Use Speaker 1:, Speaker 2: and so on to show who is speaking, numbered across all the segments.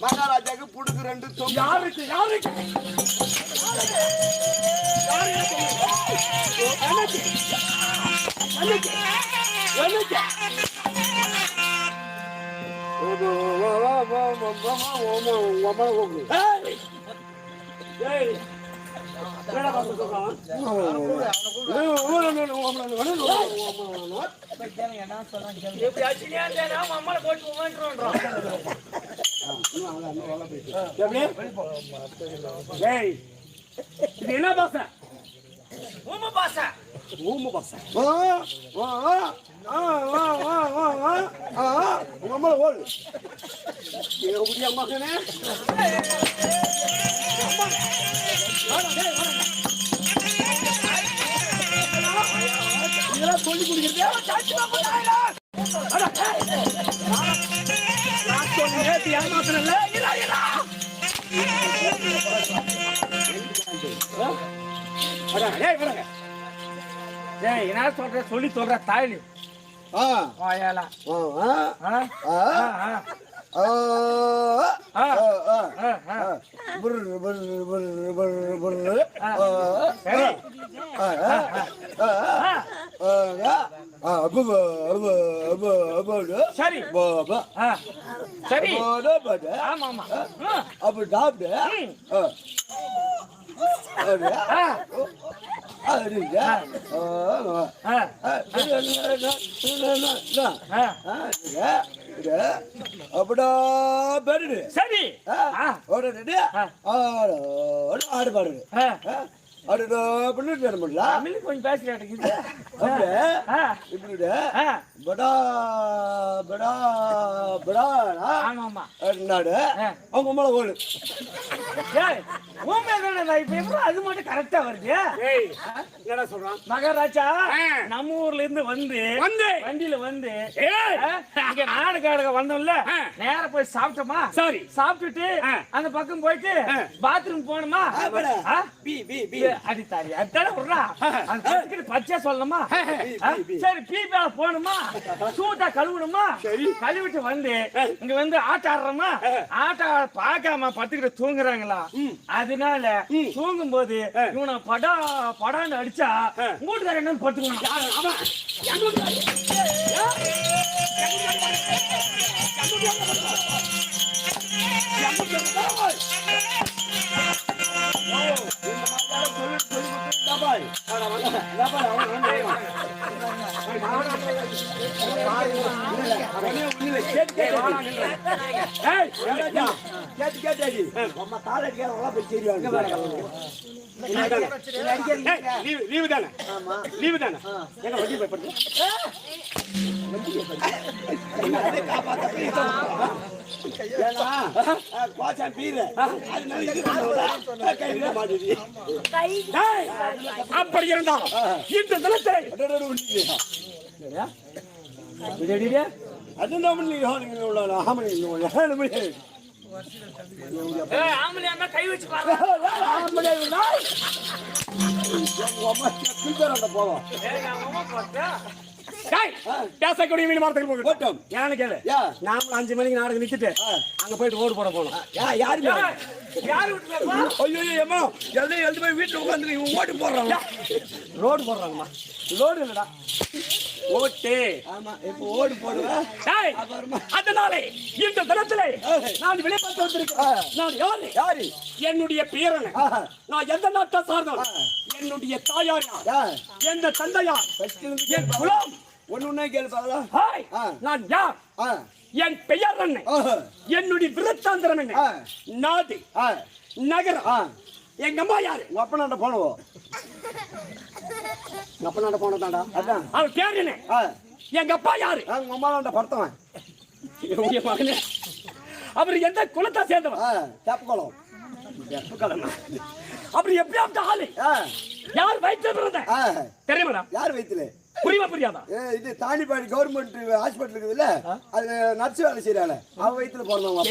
Speaker 1: மகாராஜாக்கு புடுக்கு ரெண்டு யாருக்கு யாருக்கு என்ன பாச ஊம பாச ஊம பாச நம்மள ஓடு எப்படியா மகனே இதெல்லாம் சொல்லி
Speaker 2: என்ன சொல்ற சொல்லி சொல்ற தாய்
Speaker 1: சரி
Speaker 2: சரி
Speaker 1: ஆமா ஆமா அப்ப சாப்பிடு அப்படியா பெரு
Speaker 2: சரி
Speaker 1: ஆடு பாடுது
Speaker 2: கொஞ்சம் பேசுறேன்
Speaker 1: படா படா படா
Speaker 2: ஆமா
Speaker 1: அவங்க மேல ஓடு
Speaker 2: அது மட்டும் கரெக்டா வருது
Speaker 1: என்ன சொல்றான்
Speaker 2: மகாராஜா நம்ம ஊர்ல இருந்து வந்து வண்டியில வந்து இங்க நாடு காடுக வந்தோம்ல நேர போய் சாப்பிட்டோமா
Speaker 1: சரி
Speaker 2: சாப்பிட்டுட்டு அந்த பக்கம் போயிட்டு பாத்ரூம் போனோமா அடித்தாரி அதான விடுறா அந்த பச்சையா சொல்லணுமா சரி பீப்பா போகணுமா சூட்டா கழுவணுமா கழுவிட்டு வந்து இங்க வந்து ஆட்ட ஆடுறோமா ஆட்ட பார்க்காம பத்துக்கிட்டு தூங்குறாங்களா அதனால தூங்கும் போது இவனை படா படான்னு அடிச்சா வீட்டுக்கார என்ன படுத்துக்கணும்
Speaker 3: லீவு தானே லீவு தானே எங்க வண்டி போய் அப்படி இருந்தால் இந்த தினத்தை
Speaker 2: கை வச்சு
Speaker 1: போவோம்
Speaker 3: பேசக்கூடிய மீன் வார்த்தைகள்
Speaker 1: போட்டோம்
Speaker 2: யானு கேளு நாமளும் 5 மணிக்கு நாடகம் நிறுத்திட்டு அங்க போயிட்டு ஓடு போட போனோம்
Speaker 1: யாரு
Speaker 2: யாரு விட்டுலப்பா
Speaker 1: ஐயோ ஏமா எல்லாம் எழுந்து போய் வீட்டுல உட்காந்து இவங்க ஓட்டு போடுறாங்க
Speaker 2: ரோடு போடுறாங்கம்மா லோடு இல்லடா ஓட்டு
Speaker 1: ஆமா இப்ப ஓடு போடுவேன்
Speaker 3: அதனாலே இந்த தினத்திலே நான் வெளிப்பட்டு வந்திருக்கேன் நான் யாரு என்னுடைய பேரன் நான் எந்த நாட்டை சார்ந்தவன் என்னுடைய தாயார் யார் எந்த தந்தையார் என் குலம்
Speaker 1: ஒண்ணு கேள்வி
Speaker 3: நான் யார் என் பெயர் என்ன என்னுடைய விருத்தாந்திரம் என்ன நாடு நகரம் எங்க அம்மா யாரு
Speaker 1: உங்க அப்பனாண்ட போனவோ உங்க அப்பனாண்ட போனதாண்டா அதான்
Speaker 3: அவன் பேர் என்ன எங்க அப்பா யாரு
Speaker 1: உங்க அம்மாண்ட படுத்தவன்
Speaker 3: மகனே அவர் எந்த குலத்தை சேர்ந்தவன்
Speaker 1: தெப்பக்குளம்
Speaker 3: அப்படி எப்படியாவது ஆளு யார் வயிற்று பிறந்த தெரியுமா
Speaker 1: யார் வயிற்றுல
Speaker 3: புரியாதா
Speaker 1: இது தாண்டிப்பாடி கவர்மெண்ட் ஹாஸ்பிட்டல் இருக்குதுல்ல அது நர்ஸ் வேலை செய்யறாள் அவ வயிற்றுல பிறந்தவங்க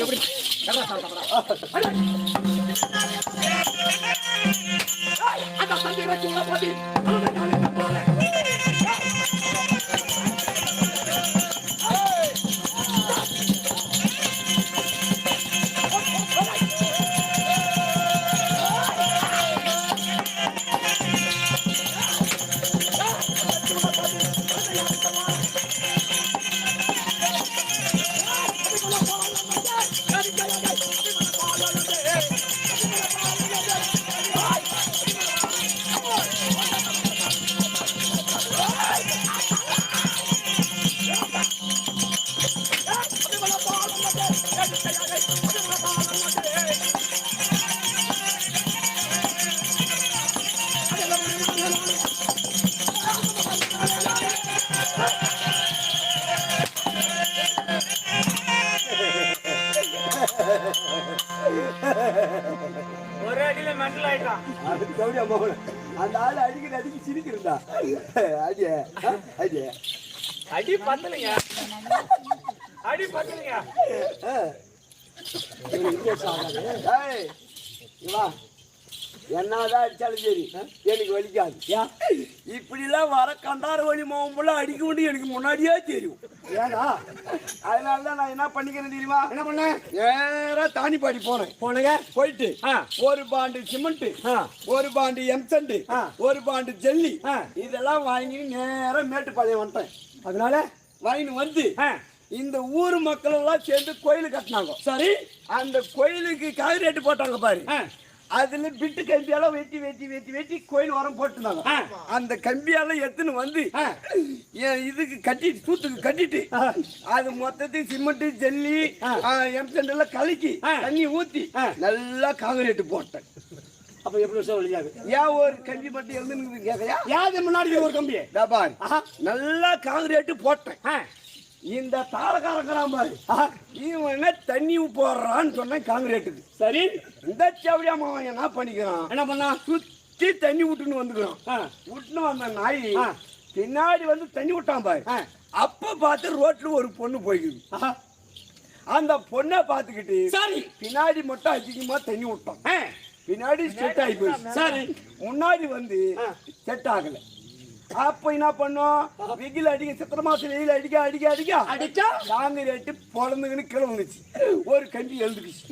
Speaker 2: ஒரு அடியில மெண்டல் ஆயிட்டான்
Speaker 1: அந்த ஆளு அடிக்கடி சிரிக்கிறா
Speaker 2: அடி பத்தலைங்க அடி பத்தலைங்க
Speaker 1: என்னதான் அடிச்சாலும் சரி எனக்கு வலிக்காது இப்படி எல்லாம் வர கண்டார வலி மாவும்போல அடிக்க முடியும் எனக்கு முன்னாடியே தெரியும் ஏன்னா அதனாலதான் நான் என்ன பண்ணிக்கிறேன் தெரியுமா
Speaker 3: என்ன பண்ணேன்
Speaker 1: நேரா தானிப்பாடி போனேங்க போயிட்டு ஒரு பாண்டு சிமெண்ட் ஒரு பாண்டு எம்சண்ட் ஒரு பாண்டு ஜல்லி இதெல்லாம் வாங்கி நேரா மேட்டுப்பாளையம் வந்துட்டேன் அதனால வாங்கின்னு வந்து இந்த ஊர் மக்கள் எல்லாம் சேர்ந்து கோயில் கட்டினாங்க சரி அந்த கோயிலுக்கு காங்கிரீட் போட்டாங்க பாரு அதுல பிட்டு கம்பியெல்லாம் வெட்டி கோயில் உரம் போட்டுருந்தாங்க அந்த கம்பியெல்லாம் எடுத்துன்னு வந்து இதுக்கு கட்டிட்டு சூத்துக்கு கட்டிட்டு அது மொத்தத்துக்கு சிமெண்ட் ஜல்லி எம்சண்ட் எல்லாம் கலக்கி தண்ணி ஊத்தி நல்லா காங்கிரீட் போட்டேன்.
Speaker 3: அப்ப எப்படி வழியாது
Speaker 1: ஏன் ஒரு கம்பி மட்டும் எழுந்து கேட்கையா
Speaker 3: யாரு முன்னாடி ஒரு கம்பியை
Speaker 1: நல்லா காங்கிரீட் போட்டேன். இந்த தாளக்காரங்கிறான் பாரு இவன் என்ன தண்ணி போடுறான்னு சொன்னேன் காங்கிரீட்டுக்கு. சரி இந்த சவடியாம அவன் என்ன பண்ணிக்கிறான்
Speaker 3: என்ன பண்ணா
Speaker 1: சுத்தி தண்ணி விட்டுன்னு வந்துக்கிறான். விட்டுன்னு வந்த நாய் பின்னாடி வந்து தண்ணி விட்டான் பாரு. அப்ப பார்த்து ரோட்ல ஒரு பொண்ணு போய்க்குது. அந்த பொண்ணை பார்த்துக்கிட்டு
Speaker 3: சரி
Speaker 1: பின்னாடி மட்டும் அதிகமா தண்ணி விட்டான். பின்னாடி செட் ஆகி போயிடுச்சு. சரி முன்னாடி வந்து செட் ஆகல. அப்ப என்ன பண்ணோம் வெயில் அடிக்க சித்திர மாசம் வெயில் அடிச்சா காங்கிரீட்டு பொழந்துன்னு கீழே வந்துச்சு. ஒரு கம்பி எழுந்துக்குச்சு.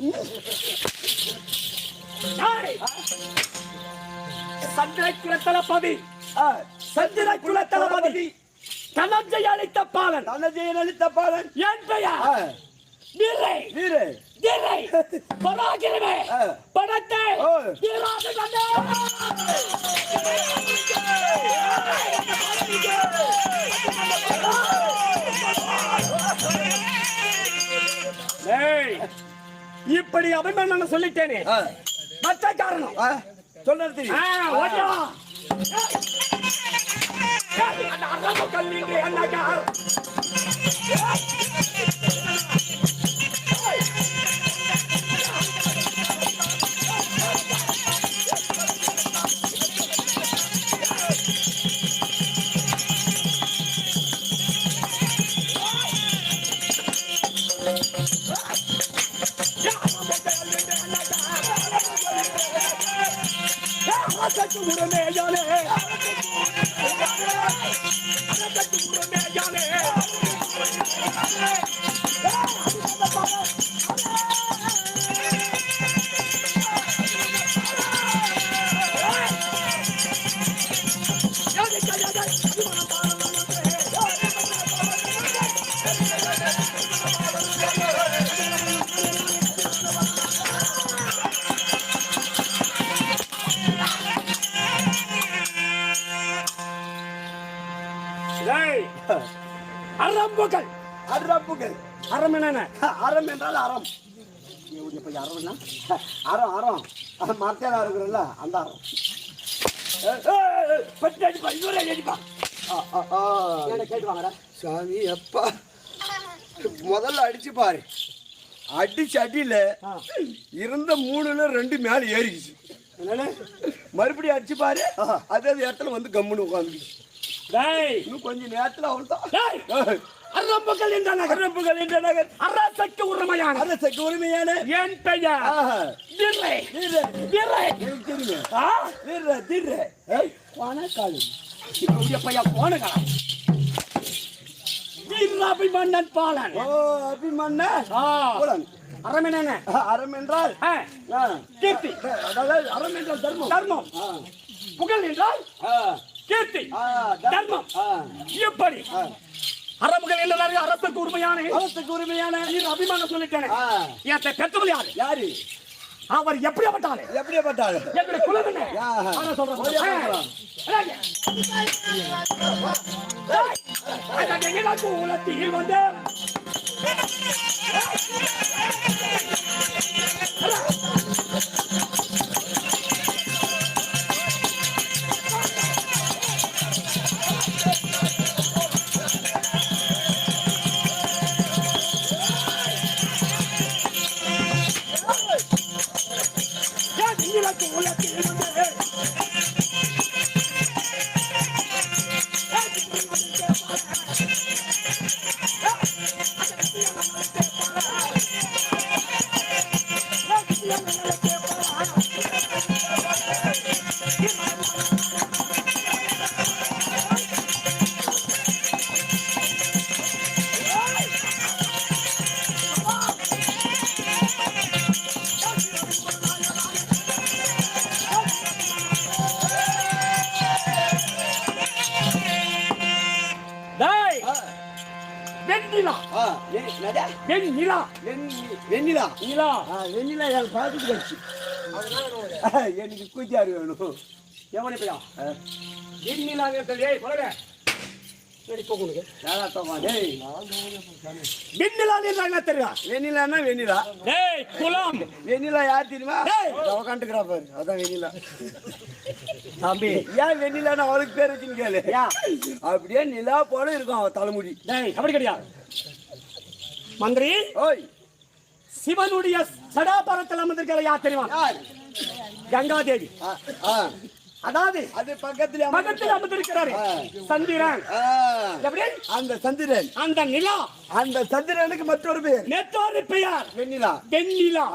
Speaker 3: சந்திரகுல தளபதி தனஞ்சய அளித்த பாலன் என் பெயர் வீரை பராக்கிரமே படத்தை இப்படி அபிமன்யு சொல்லிட்டேனே மற்ற காரணம்
Speaker 1: சொல்றது தெரியும்.
Speaker 3: ஓடியா அந்த அரபு கல்லிங்க என்னக்கா அரம்புகள்
Speaker 1: அரம்புகள்
Speaker 3: அறம் என்ன
Speaker 1: அறம் என்றால் அறம். அறம் அறம் மரத்தேரா இருக்கிறல்ல அந்த அறம்.
Speaker 3: கேட்டுவாங்கடா
Speaker 1: சாமி எப்பா முதல்ல அடிச்சு பாரு. அடிச்சு அடியில இருந்த 3ல 2 மேல ஏறிக்குச்சு. மறுபடியும் அடிச்சு பாரு அதே இடத்துல வந்து கம்முன்னு உட்காந்துச்சு. இன்னும் கொஞ்ச நேரத்துல அவள்தான்
Speaker 3: அரம்புகள் என்ற நகர் அரம்புகள் என்ற நகர் அரசக்கு உரிமையான
Speaker 1: அரசக்கு உரிமையான
Speaker 3: என் பெயர் திரை திரை
Speaker 1: எனக்கு தெரியுங்க. திரை திரை
Speaker 3: போனக்காலு இவருடைய பையன் போனக்காலம் வீராபிமன்னன் பாலன்.
Speaker 1: அபிமன்னன்
Speaker 3: அறம் என்ன
Speaker 1: அறம் என்றால்
Speaker 3: கீர்த்தி.
Speaker 1: அதாவது அறம் என்றால் தர்மம்.
Speaker 3: தர்மம் புகழ் என்றால் கீர்த்தி தர்மம். எப்படி அரபுகள் எல்லாரும் அரசுக்கு உரிமையான
Speaker 1: அரசுக்கு உரிமையான
Speaker 3: அபிமானம் சொல்லிட்டேன். என் பெற்றவள் யாரு
Speaker 1: யாரு
Speaker 3: அவர் எப்படியாப்பட்டாரு
Speaker 1: எப்படியாப்பட்டாரு
Speaker 3: எங்களுடைய குலம் என்ன சொல்றேன். குலத்தில் வந்து
Speaker 1: எனக்கு கூச்சாரு வேணும்.
Speaker 3: எவனை பையா வெண்ணிலாங்க சொல்லுங்க
Speaker 1: வெண்ணிலான்னா வெண்ணிலா. வெண்ணிலா யார் தெரியுமா? உக்காந்துக்கிறா பாரு அதான் வெண்ணிலா. தம்பி ஏன் வெண்ணிலான்னு அவளுக்கு பேர் வச்சுன்னு கேளு. அப்படியே நிலா போல இருக்கும் அவ தலைமுடி.
Speaker 3: அப்படி கிடையாது மந்திரி.
Speaker 1: ஓய்
Speaker 3: சிவனுடைய சடாபரத்தில் அமர்ந்திருக்கிற யார் தெரியுமா? கங்காதேவி. அதாவது
Speaker 1: அது பக்கத்துல
Speaker 3: அமர்ந்திருக்கிறாரு சந்திரன்.
Speaker 1: அந்த சந்திரன்
Speaker 3: அந்த நிலா
Speaker 1: அந்த சந்திரனுக்கு மற்றொரு பெயர் வெண்ணிலா. வெண்ணிலா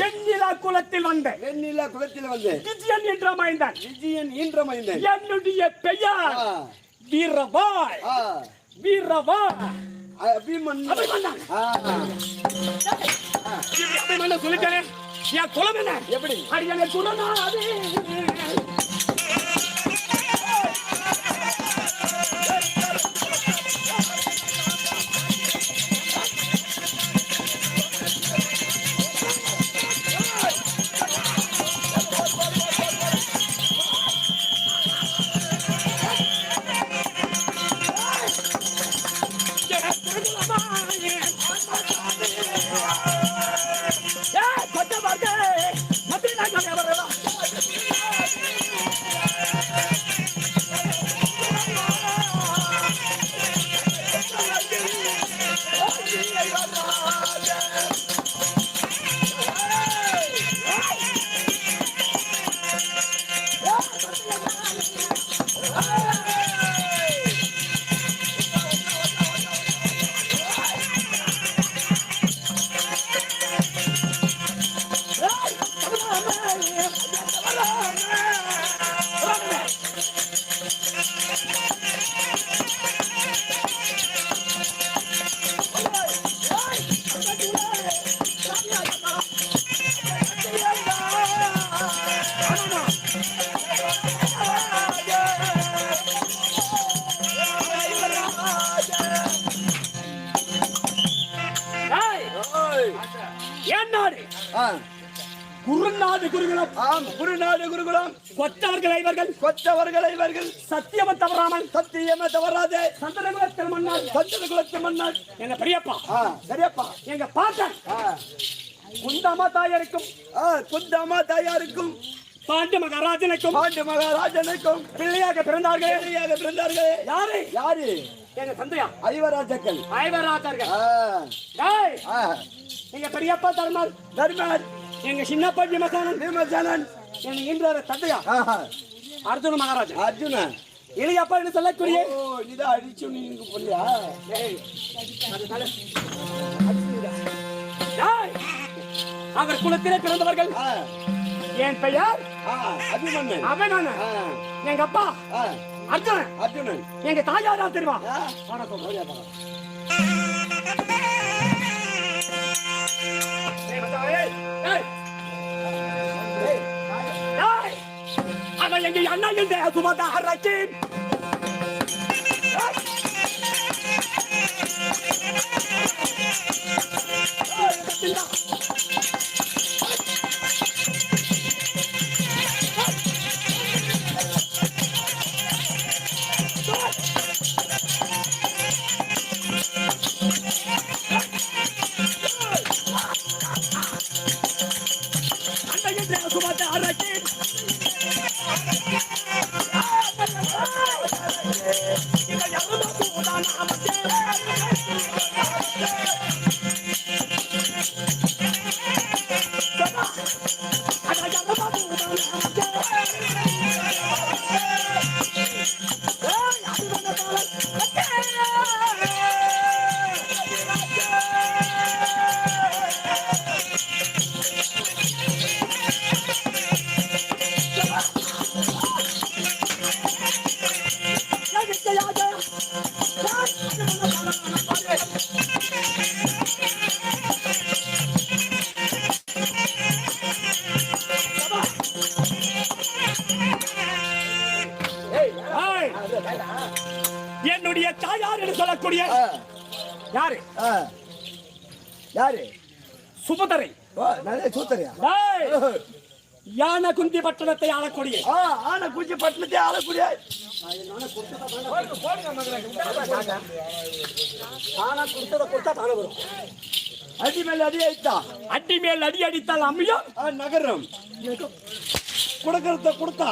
Speaker 3: வெண்ணிலா குலத்தில் வந்த
Speaker 1: வெண்ணிலா குலத்தில் வந்து
Speaker 3: விஜயன் என்ற மைந்தன்.
Speaker 1: விஜயன் என்ற மைந்தன்.
Speaker 3: என்னுடைய பெயர் வீரவாய். வீரவாய் அபிமன்யன் சொல்லிட்டேன். என் குலம் என்ன? எப்படி அடியான குலநாதே. குருநாடு குருகுலம்
Speaker 1: ஆம் குருநாடு குருகுலம்
Speaker 3: கொத்தவர்கள் இவர்கள் சத்தியம தவறாமல்
Speaker 1: தவறாதே
Speaker 3: சந்தனகுலத்தில் மன்னர்
Speaker 1: சந்திரகுலத்து மன்னர்
Speaker 3: எங்க பெரியப்பா
Speaker 1: சரியப்பா
Speaker 3: எங்க பாட்டன் குந்தாமா தாயாருக்கும்
Speaker 1: குந்தாமா தாயாருக்கும்
Speaker 3: பாண்டு மகாராஜனுக்கும் பிள்ளையாக பிறந்தார்களே
Speaker 1: யாரு
Speaker 3: எங்க தந்தையா
Speaker 1: ஐவராஜர்கள்
Speaker 3: டேய், எங்க பெரியப்பா தர்மர் எங்க சின்னப்பா விமர்சனன் எங்க இன்றைய தந்தையா அர்ஜுன மகாராஜன்
Speaker 1: அர்ஜுனன்
Speaker 3: இளையப்பா என்று சொல்லக்கூடிய
Speaker 1: இதை அடிச்சு நீங்க போலியா
Speaker 3: டேய், அவர் குலத்திலே பிறந்தவர்கள் என் பெயர்
Speaker 1: அபிமன்னன்
Speaker 3: அவன் எங்க அப்பா அர்ஜுனன் எங்க தாயாரா தெரியுமா அவன் எங்க அண்ணா இந்த சுமதா ரக்கீம் என்னுடைய தாயார் என்று சொல்லக்கூடிய யாரு
Speaker 1: யாரு
Speaker 3: சுபதரை
Speaker 1: நல்ல சூத்தரியா
Speaker 3: யான குந்தி பட்டணத்தை ஆளக்கூடிய
Speaker 1: ஆன குஞ்சி பட்டணத்தை ஆளக்கூடிய அடி மேல் அடி அடித்தா
Speaker 3: அடி மேல் அடி அடித்தால் அம்மையும்
Speaker 1: நகரம் கொடுக்கறத கொடுத்தா